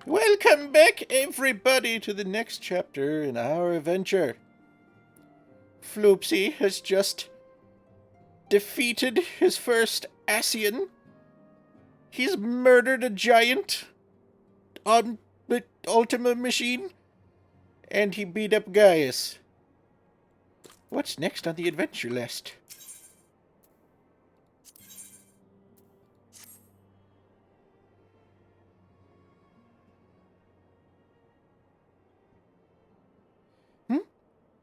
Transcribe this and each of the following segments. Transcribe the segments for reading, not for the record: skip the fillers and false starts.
Welcome back, everybody, to the next chapter in our adventure. Floopsy has just defeated his first Asian. He's murdered a giant on the Ultima machine, and he beat up Gaius. What's next on the adventure list?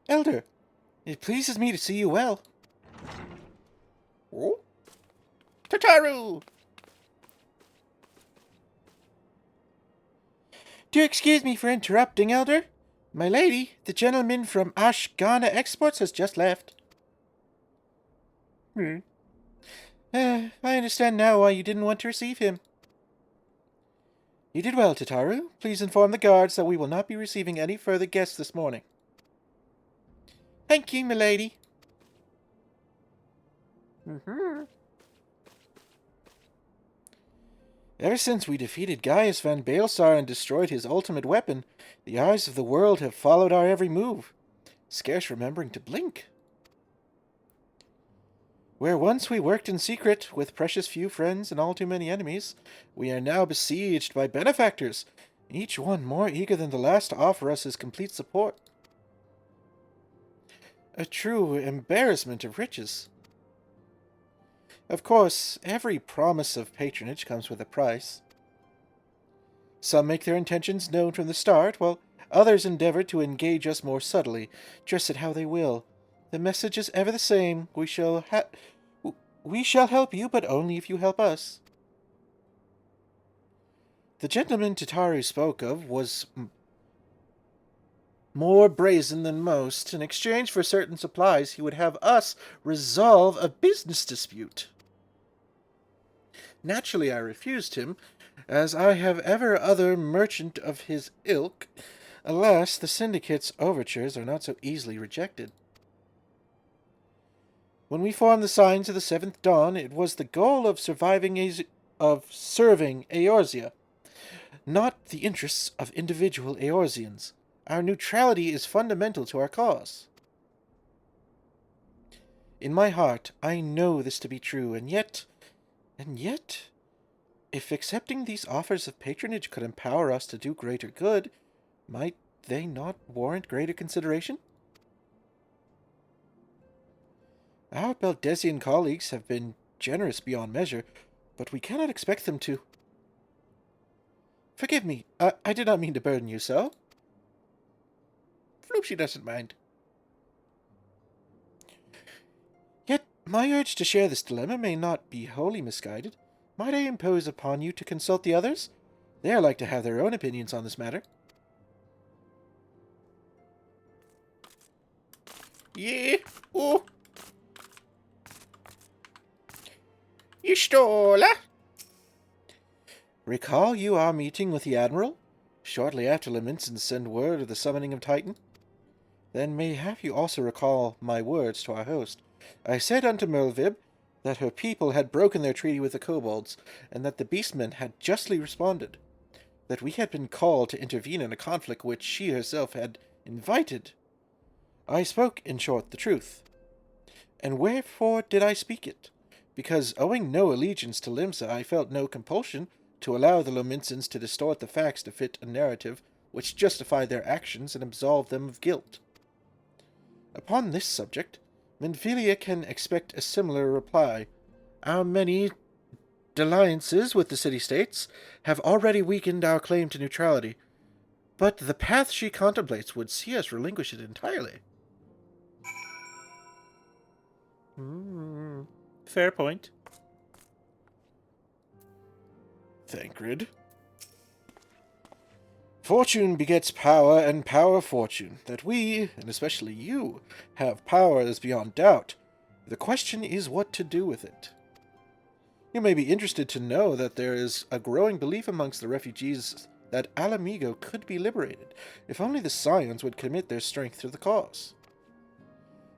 Elder, it pleases me to see you well. Oh? Tataru! Do excuse me for interrupting, Elder. My lady, the gentleman from Ashgana Exports has just left. I understand now why you didn't want to receive him. You did well, Tataru. Please inform the guards that we will not be receiving any further guests this morning. Thank you, milady. Ever since we defeated Gaius van Baelsar and destroyed his ultimate weapon, the eyes of the world have followed our every move, scarce remembering to blink. Where once we worked in secret, with precious few friends and all too many enemies, we are now besieged by benefactors, each one more eager than the last to offer us his complete support. A true embarrassment of riches. Of course, every promise of patronage comes with a price. Some make their intentions known from the start, while others endeavor to engage us more subtly, dress it how they will. The message is ever the same. We shall help you, but only if you help us. The gentleman Tataru spoke of was more brazen than most. In exchange for certain supplies, he would have us resolve a business dispute. Naturally, I refused him, as I have ever other merchant of his ilk. Alas, the syndicate's overtures are not so easily rejected. When we formed the Signs of the Seventh Dawn, it was the goal of serving Eorzea, not the interests of individual Eorzeans. Our neutrality is fundamental to our cause. In my heart, I know this to be true, and yet, if accepting these offers of patronage could empower us to do greater good, might they not warrant greater consideration? Our Beldesian colleagues have been generous beyond measure, but we cannot expect them to. Forgive me, I did not mean to burden you so. Floopsy doesn't mind. Yet my urge to share this dilemma may not be wholly misguided. Might I impose upon you to consult the others? They are like to have their own opinions on this matter. Yeah. Oh. Istola. Recall you our meeting with the Admiral? Shortly after Laminsons send word of the summoning of Titan? Then mayhap you also recall my words to our host. I said unto Merlvib that her people had broken their treaty with the kobolds, and that the beastmen had justly responded. That we had been called to intervene in a conflict which she herself had invited. I spoke, in short, the truth. And wherefore did I speak it? Because, owing no allegiance to Limsa, I felt no compulsion to allow the Lominsons to distort the facts to fit a narrative which justified their actions and absolved them of guilt. Upon this subject, Menphilia can expect a similar reply. Our many dalliances with the city-states have already weakened our claim to neutrality, but the path she contemplates would see us relinquish it entirely. Fair point. Thancred. Fortune begets power, and power fortune. That we, and especially you, have power is beyond doubt. The question is what to do with it. You may be interested to know that there is a growing belief amongst the refugees that Alamigo could be liberated, if only the Scions would commit their strength to the cause.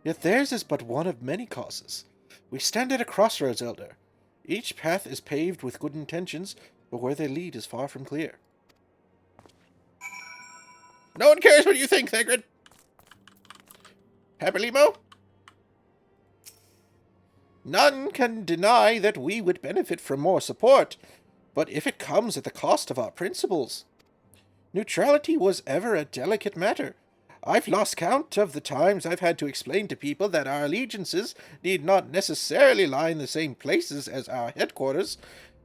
Yet theirs is but one of many causes. We stand at a crossroads, Elder. Each path is paved with good intentions, but where they lead is far from clear. No one cares what you think, Thagrid. Paparlimo? None can deny that we would benefit from more support, but if it comes at the cost of our principles. Neutrality was ever a delicate matter. I've lost count of the times I've had to explain to people that our allegiances need not necessarily lie in the same places as our headquarters.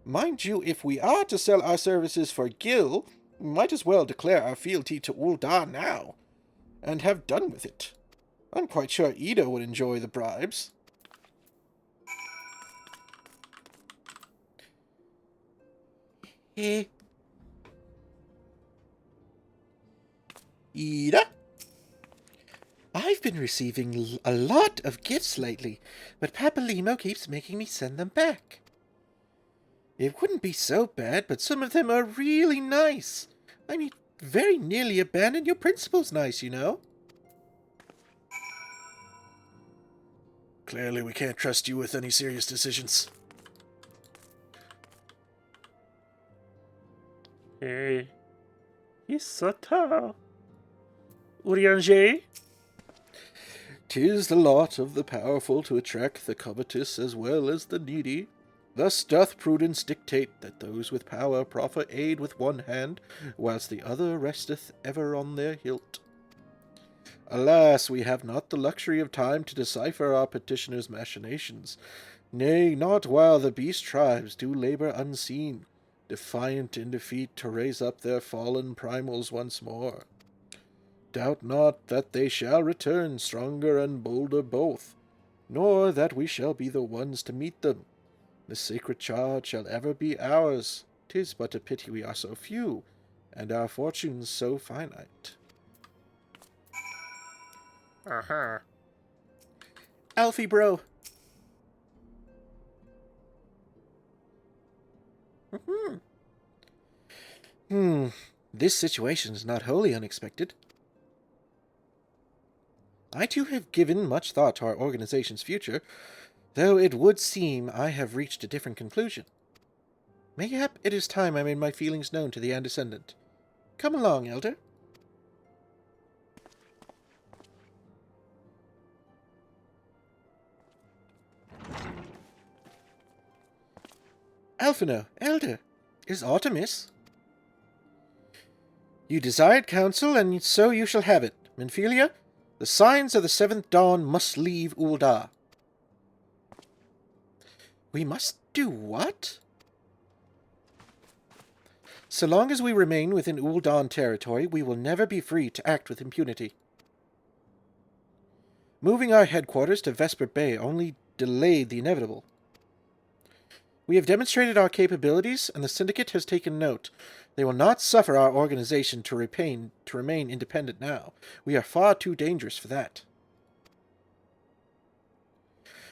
Mind you, if we are to sell our services for Gil, we might as well declare our fealty to Ul'dah now, and have done with it. I'm quite sure Ida would enjoy the bribes. Ida? I've been receiving a lot of gifts lately, but Paparlimo keeps making me send them back. It wouldn't be so bad, but some of them are really nice. I mean, very nearly abandon your principles nice, you know. Clearly we can't trust you with any serious decisions. Hey, he's so tall. Urianger? 'Tis the lot of the powerful to attract the covetous as well as the needy. Thus doth prudence dictate that those with power proffer aid with one hand, whilst the other resteth ever on their hilt. Alas, we have not the luxury of time to decipher our petitioner's machinations, nay, not while the beast tribes do labour unseen, defiant in defeat to raise up their fallen primals once more. Doubt not that they shall return stronger and bolder both, nor that we shall be the ones to meet them. The sacred charge shall ever be ours. 'Tis but a pity we are so few, and our fortunes so finite. Alfie, bro. This situation is not wholly unexpected. I too have given much thought to our organization's future, though it would seem I have reached a different conclusion. Mayhap it is time I made my feelings known to the Ascendant. Come along, Elder. Alphino, Elder, is aught amiss? You desired counsel, and so you shall have it. Minfilia, the signs of the seventh dawn must leave Ul'dah. We must do what? So long as we remain within Ul'dah territory, we will never be free to act with impunity. Moving our headquarters to Vesper Bay only delayed the inevitable. We have demonstrated our capabilities, and the Syndicate has taken note. They will not suffer our organization to remain independent now. We are far too dangerous for that.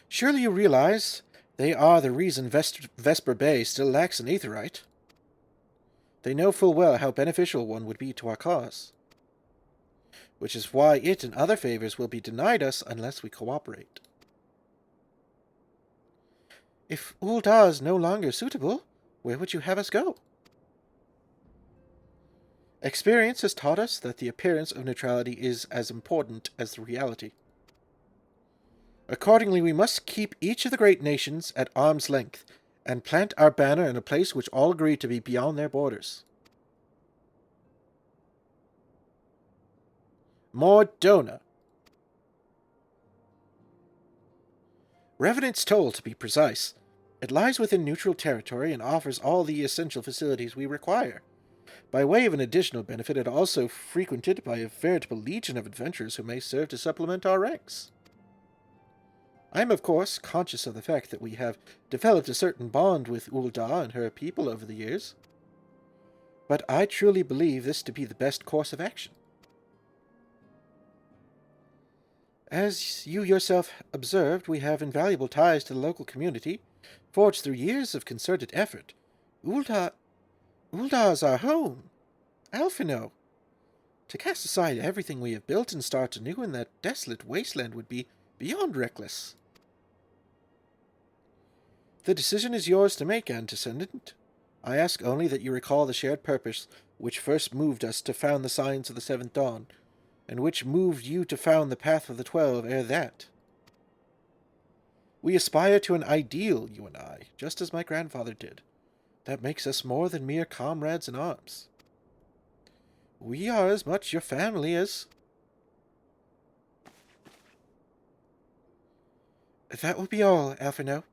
Surely you realize they are the reason Vesper Bay still lacks an aetheryte. They know full well how beneficial one would be to our cause, which is why it and other favors will be denied us unless we cooperate. If Ul'dah is no longer suitable, where would you have us go? Experience has taught us that the appearance of neutrality is as important as the reality. Accordingly, we must keep each of the great nations at arm's length, and plant our banner in a place which all agree to be beyond their borders. Mordona. Revenant's Toll, to be precise. It lies within neutral territory and offers all the essential facilities we require. By way of an additional benefit, it is also frequented by a veritable legion of adventurers who may serve to supplement our ranks. I am, of course, conscious of the fact that we have developed a certain bond with Ul'dah and her people over the years, but I truly believe this to be the best course of action. As you yourself observed, we have invaluable ties to the local community, forged through years of concerted effort. Ul'dah is our home. Alphino. To cast aside everything we have built and start anew in that desolate wasteland would be beyond reckless. The decision is yours to make, Antecedent. I ask only that you recall the shared purpose which first moved us to found the signs of the Seventh Dawn, and which moved you to found the Path of the 12 ere that. We aspire to an ideal, you and I, just as my grandfather did. That makes us more than mere comrades in arms. We are as much your family as... That will be all, Alphino.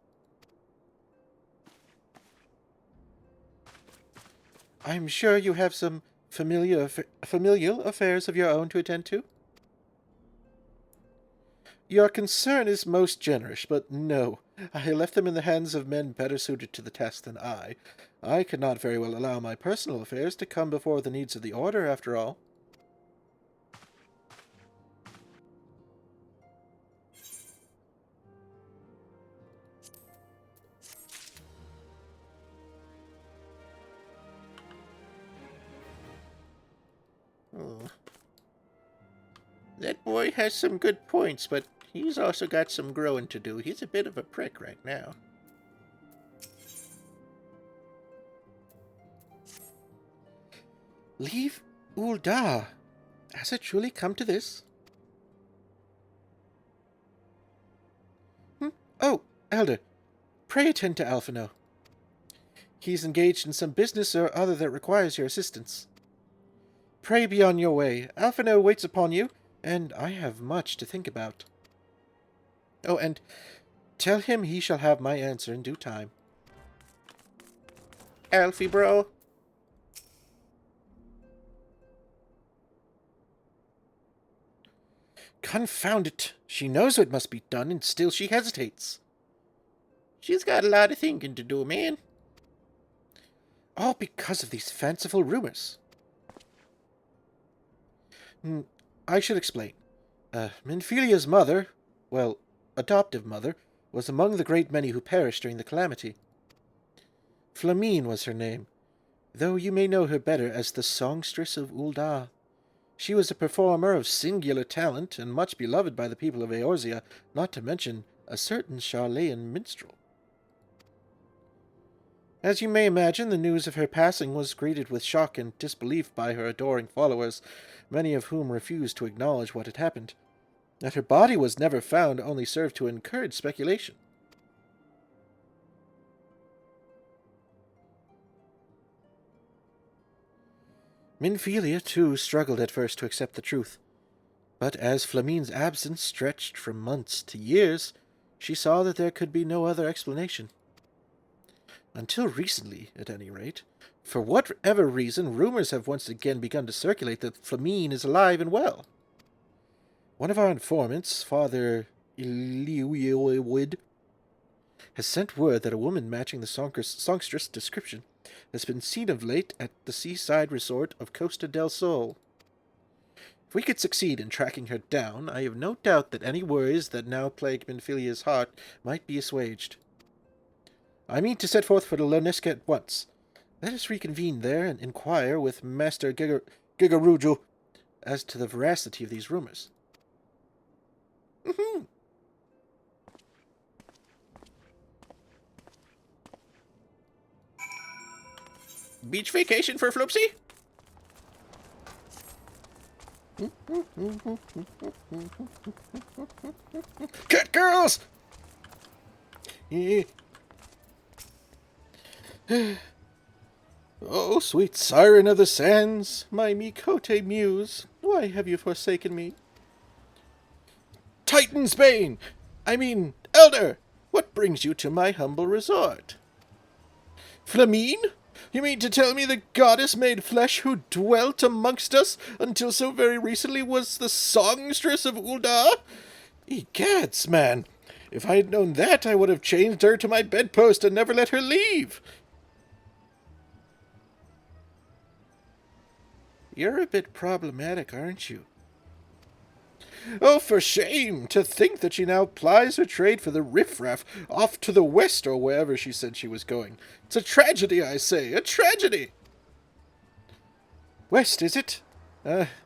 I'm sure you have some familial affairs of your own to attend to. Your concern is most generous, but no, I left them in the hands of men better suited to the task than I. I could not very well allow my personal affairs to come before the needs of the Order, after all. Oh. That boy has some good points, but he's also got some growing to do. He's a bit of a prick right now. Leave Ul'dah? Has it truly come to this? Oh, Elder, pray attend to Alphino. He's engaged in some business or other that requires your assistance. Pray be on your way. Alphino waits upon you, and I have much to think about. Oh, and tell him he shall have my answer in due time. Alfie, bro. Confound it! She knows what must be done, and still she hesitates. She's got a lot of thinking to do, man. All because of these fanciful rumors. I should explain. Minfilia's mother, well, adoptive mother, was among the great many who perished during the calamity. Flamine was her name, though you may know her better as the songstress of Ul'dah. She was a performer of singular talent, and much beloved by the people of Eorzea, not to mention a certain Charlayan minstrel. As you may imagine, the news of her passing was greeted with shock and disbelief by her adoring followers, many of whom refused to acknowledge what had happened. That her body was never found only served to encourage speculation. Minfilia, too, struggled at first to accept the truth. But as Flamine's absence stretched from months to years, she saw that there could be no other explanation. Until recently, at any rate, for whatever reason, rumors have once again begun to circulate that Flamine is alive and well. One of our informants, Father Iliuiwid, has sent word that a woman matching the songstress description has been seen of late at the seaside resort of Costa del Sol. If we could succeed in tracking her down, I have no doubt that any worries that now plague Minfilia's heart might be assuaged. I mean to set forth for the Loneska at once. Let us reconvene there and inquire with Master Gigaruju as to the veracity of these rumors. Beach vacation for Floopsy? Cut, girls! Oh, sweet siren of the sands, my Mikote muse, why have you forsaken me? Titan's bane! I mean, Elder, what brings you to my humble resort? Flamine? You mean to tell me the goddess made flesh who dwelt amongst us until so very recently was the songstress of Ul'dah? Egads, man! If I had known that, I would have chained her to my bedpost and never let her leave. You're a bit problematic, aren't you? Oh, for shame! To think that she now plies her trade for the riffraff off to the west or wherever she said she was going. It's a tragedy, I say, a tragedy! West, is it?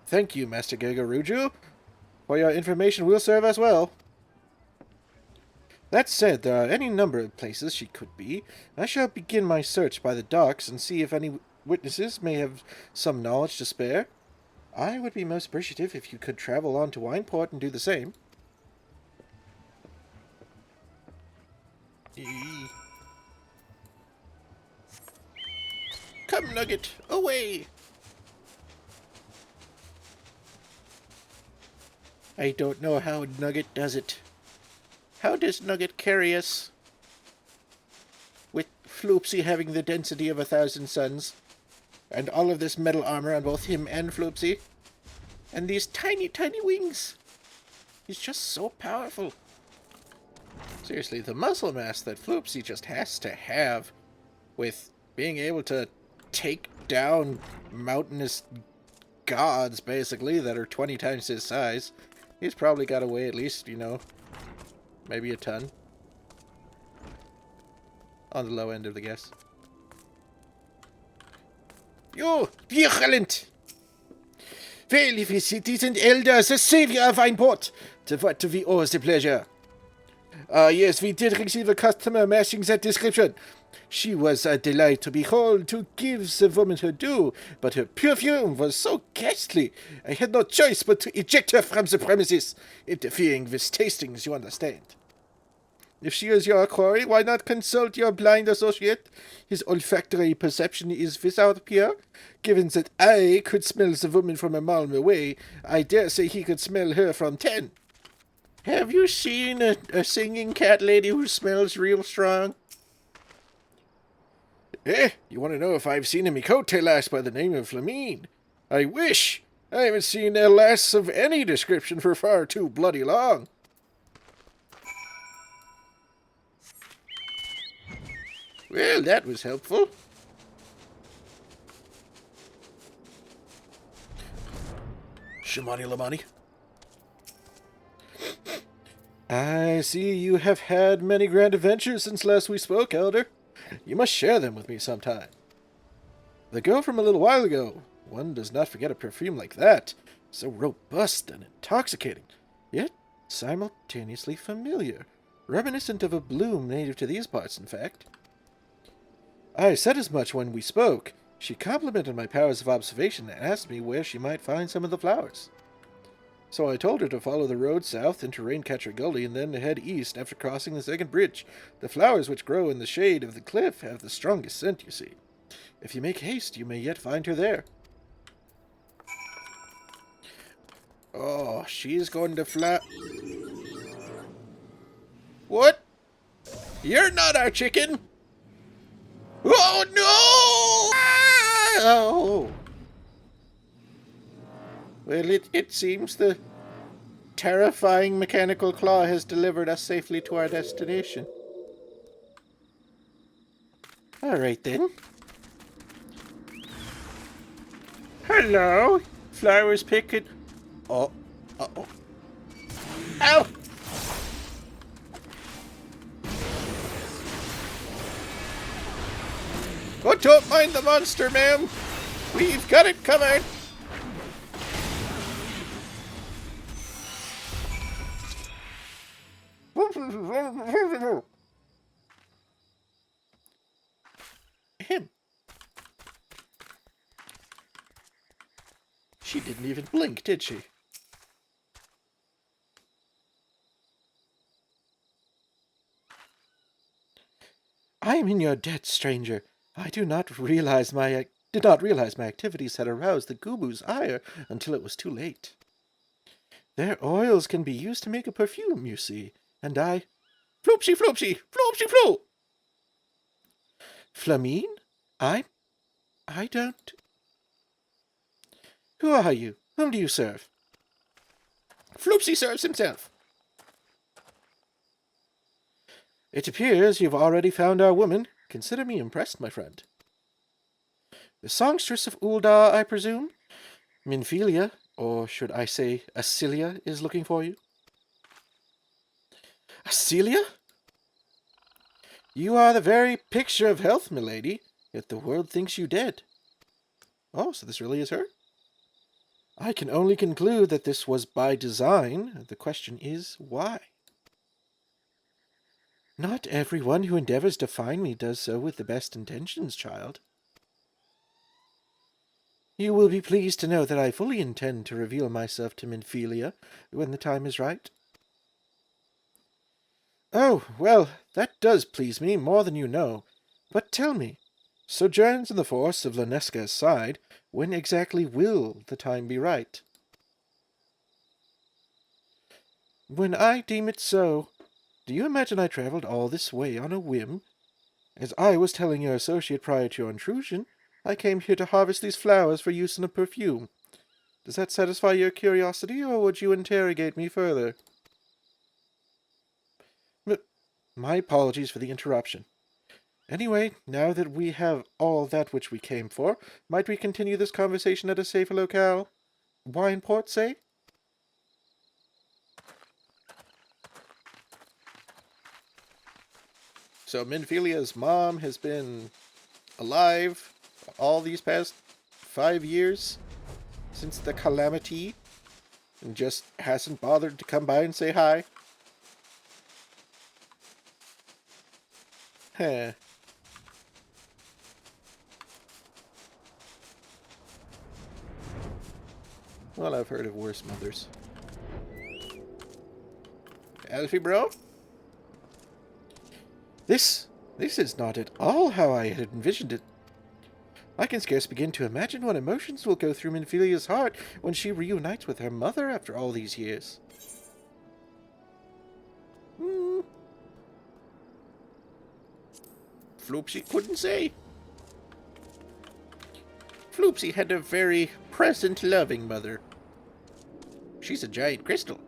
Thank you, Master Gigaruju. For your information will serve us well. That said, there are any number of places she could be. I shall begin my search by the docks and see if any witnesses may have some knowledge to spare. I would be most appreciative if you could travel on to Wineport and do the same. Come, Nugget, away! I don't know how Nugget does it. How does Nugget carry us? With Floopsy having the density of 1,000 suns, and all of this metal armor on both him and Floopsy, and these tiny, tiny wings. He's just so powerful. Seriously, the muscle mass that Floopsy just has to have with being able to take down mountainous gods, basically, that are 20 times his size. He's probably got to weigh at least, maybe a ton. On the low end of the guess. Jo, violent! Well, cities and elders, the savior of Wineport. To what do we owe the pleasure? Yes, we did receive a customer matching that description. She was a delight to behold, to give the woman her due, but her perfume was so ghastly, I had no choice but to eject her from the premises, interfering with tastings, you understand. If she is your quarry, why not consult your blind associate? His olfactory perception is without peer. Given that I could smell the woman from a mile away, I dare say he could smell her from 10. Have you seen a singing cat lady who smells real strong? You want to know if I've seen a Mikote lass by the name of Flamine? I wish! I haven't seen a lass of any description for far too bloody long. Well, that was helpful. Shimani Lamani. I see you have had many grand adventures since last we spoke, Elder. You must share them with me sometime. The girl from a little while ago. One does not forget a perfume like that. So robust and intoxicating, yet simultaneously familiar. Reminiscent of a bloom native to these parts, in fact. I said as much when we spoke. She complimented my powers of observation and asked me where she might find some of the flowers. So I told her to follow the road south into Raincatcher Gully and then to head east after crossing the second bridge. The flowers which grow in the shade of the cliff have the strongest scent, you see. If you make haste, you may yet find her there. Oh, she's going to fly... What? You're not our chicken! Oh, no! Oh! Well, it seems the terrifying mechanical claw has delivered us safely to our destination. All right, then. Hello, flowers picking. Oh, uh-oh. Ow! Oh, don't mind the monster, ma'am. We've got it covered. Him. She didn't even blink, did she? I am in your debt, stranger. I did not realize my activities had aroused the Gubu's ire until it was too late. Their oils can be used to make a perfume, you see, and I... Floopsy, floopsy, floopsy, floop! Flamine? I don't... Who are you? Whom do you serve? Floopsy serves himself. It appears you've already found our woman. Consider me impressed, my friend. The songstress of Uldar, I presume? Minfilia, or should I say Acilia, is looking for you. Acilia? You are the very picture of health, milady, yet the world thinks you dead. Oh, so this really is her? I can only conclude that this was by design. The question is, why? Not everyone who endeavors to find me does so with the best intentions, child. You will be pleased to know that I fully intend to reveal myself to Minfilia when the time is right. Oh, well, that does please me more than you know. But tell me, sojourns in the forests of Lanesca's side, when exactly will the time be right? When I deem it so. Do you imagine I travelled all this way on a whim? As I was telling your associate prior to your intrusion, I came here to harvest these flowers for use in a perfume. Does that satisfy your curiosity, or would you interrogate me further? My apologies for the interruption. Anyway, now that we have all that which we came for, might we continue this conversation at a safer locale? Wineport, say? So Minfilia's mom has been alive all these past 5 years since the calamity and just hasn't bothered to come by and say hi. Huh. Well, I've heard of worse mothers. Alfie, bro? This is not at all how I had envisioned it. I can scarce begin to imagine what emotions will go through Minfilia's heart when she reunites with her mother after all these years. Floopsy couldn't say. Floopsy had a very present, loving mother. She's a giant crystal.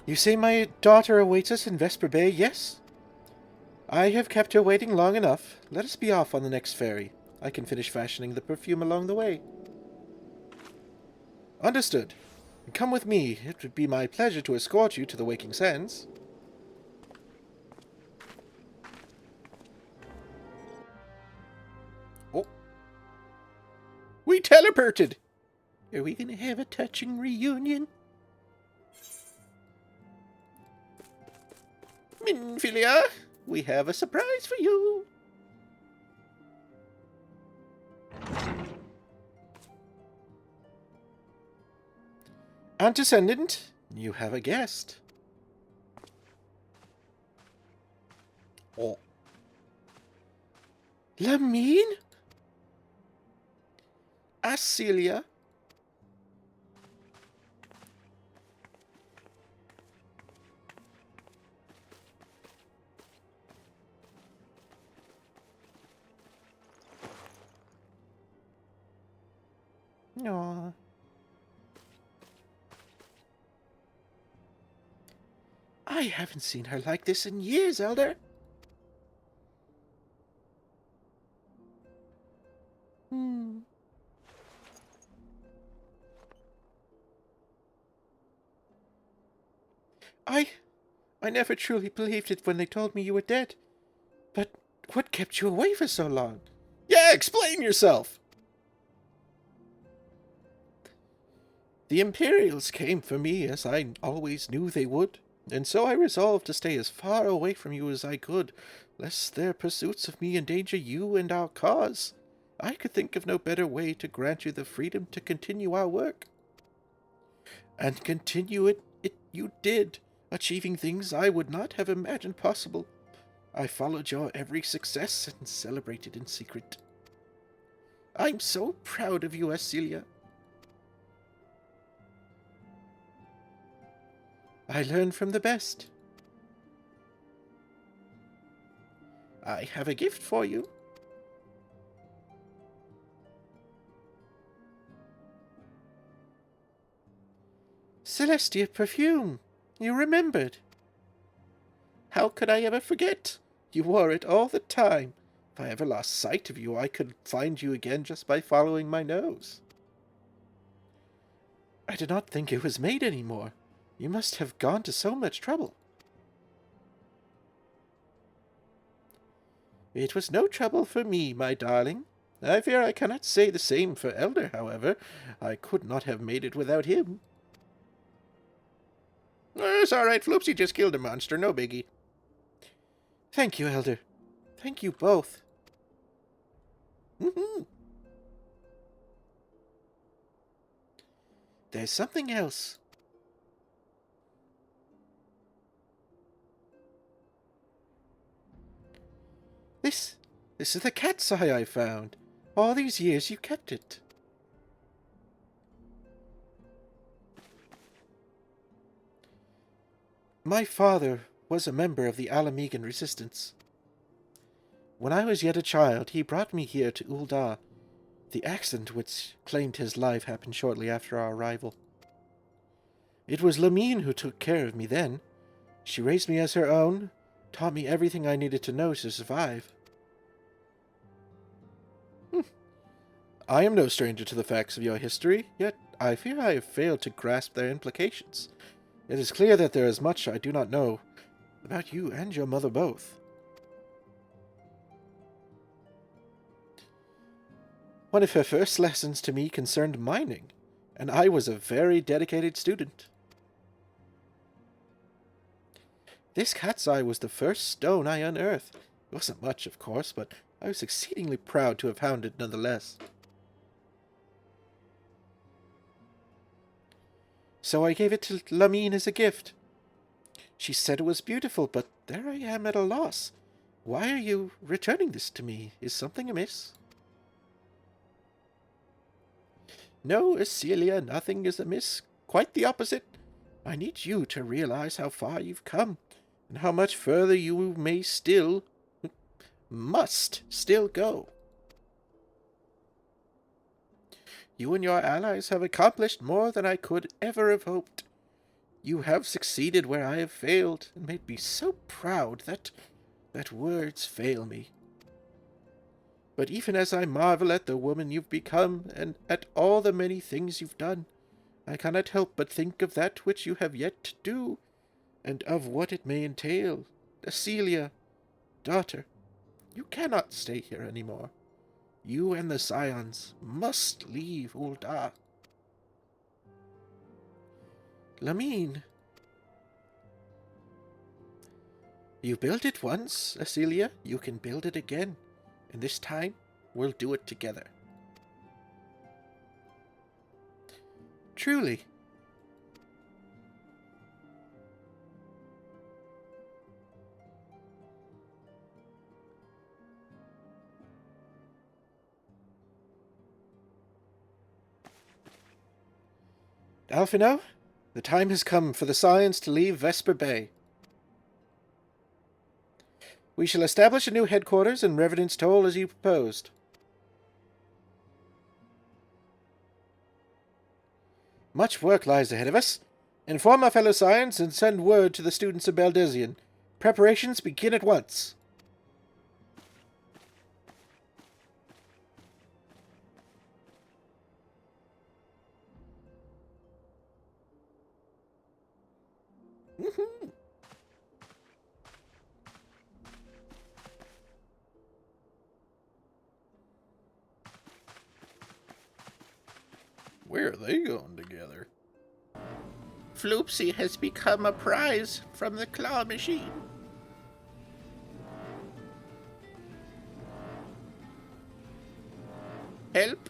You say my daughter awaits us in Vesper Bay, yes? I have kept her waiting long enough. Let us be off on the next ferry. I can finish fashioning the perfume along the way. Understood. Come with me. It would be my pleasure to escort you to the Waking Sands. Oh. We teleported! Are we going to have a touching reunion? Minfilia, we have a surprise for you. Antecedent, you have a guest. Oh. Lamine? Acelia? Aww. I haven't seen her like this in years, Elder. I never truly believed it when they told me you were dead. But what kept you away for so long? Yeah, explain yourself! The Imperials came for me, as I always knew they would, and so I resolved to stay as far away from you as I could, lest their pursuits of me endanger you and our cause. I could think of no better way to grant you the freedom to continue our work. And continue it you did, achieving things I would not have imagined possible. I followed your every success and celebrated in secret. I'm so proud of you, Acelia. I learn from the best. I have a gift for you. Celestia perfume. You remembered. How could I ever forget? You wore it all the time. If I ever lost sight of you, I could find you again just by following my nose. I did not think it was made any more. You must have gone to so much trouble. It was no trouble for me, my darling. I fear I cannot say the same for Elder, however. I could not have made it without him. It's all right. Floopsy just killed a monster. No biggie. Thank you, Elder. Thank you both. There's something else. This is the cat's eye I found. All these years you kept it. My father was a member of the Alamegan resistance. When I was yet a child, he brought me here to Ul'dah. The accident which claimed his life happened shortly after our arrival. It was Lamine who took care of me then. She raised me as her own, taught me everything I needed to know to survive. I am no stranger to the facts of your history, yet I fear I have failed to grasp their implications. It is clear that there is much I do not know about you and your mother both. One of her first lessons to me concerned mining, and I was a very dedicated student. This cat's eye was the first stone I unearthed. It wasn't much, of course, but I was exceedingly proud to have found it nonetheless. So I gave it to Lamine as a gift. She said it was beautiful, but there I am at a loss. Why are you returning this to me? Is something amiss? No, Acelia, nothing is amiss. Quite the opposite. I need you to realize how far you've come, and how much further you must still go. You and your allies have accomplished more than I could ever have hoped. You have succeeded where I have failed, and made me so proud that words fail me. But even as I marvel at the woman you've become, and at all the many things you've done, I cannot help but think of that which you have yet to do, and of what it may entail. Acelia, daughter, you cannot stay here any more. You and the Scions must leave Ul'dah. Lamine. You built it once, Acelia. You can build it again. And this time, we'll do it together. Truly. Alphino, the time has come for the Scions to leave Vesper Bay. We shall establish a new headquarters in Revenant's Toll as you proposed. Much work lies ahead of us. Inform our fellow Scions and send word to the students of Baldesion. Preparations begin at once. Where are they going together? Floopsy has become a prize from the claw machine. Help!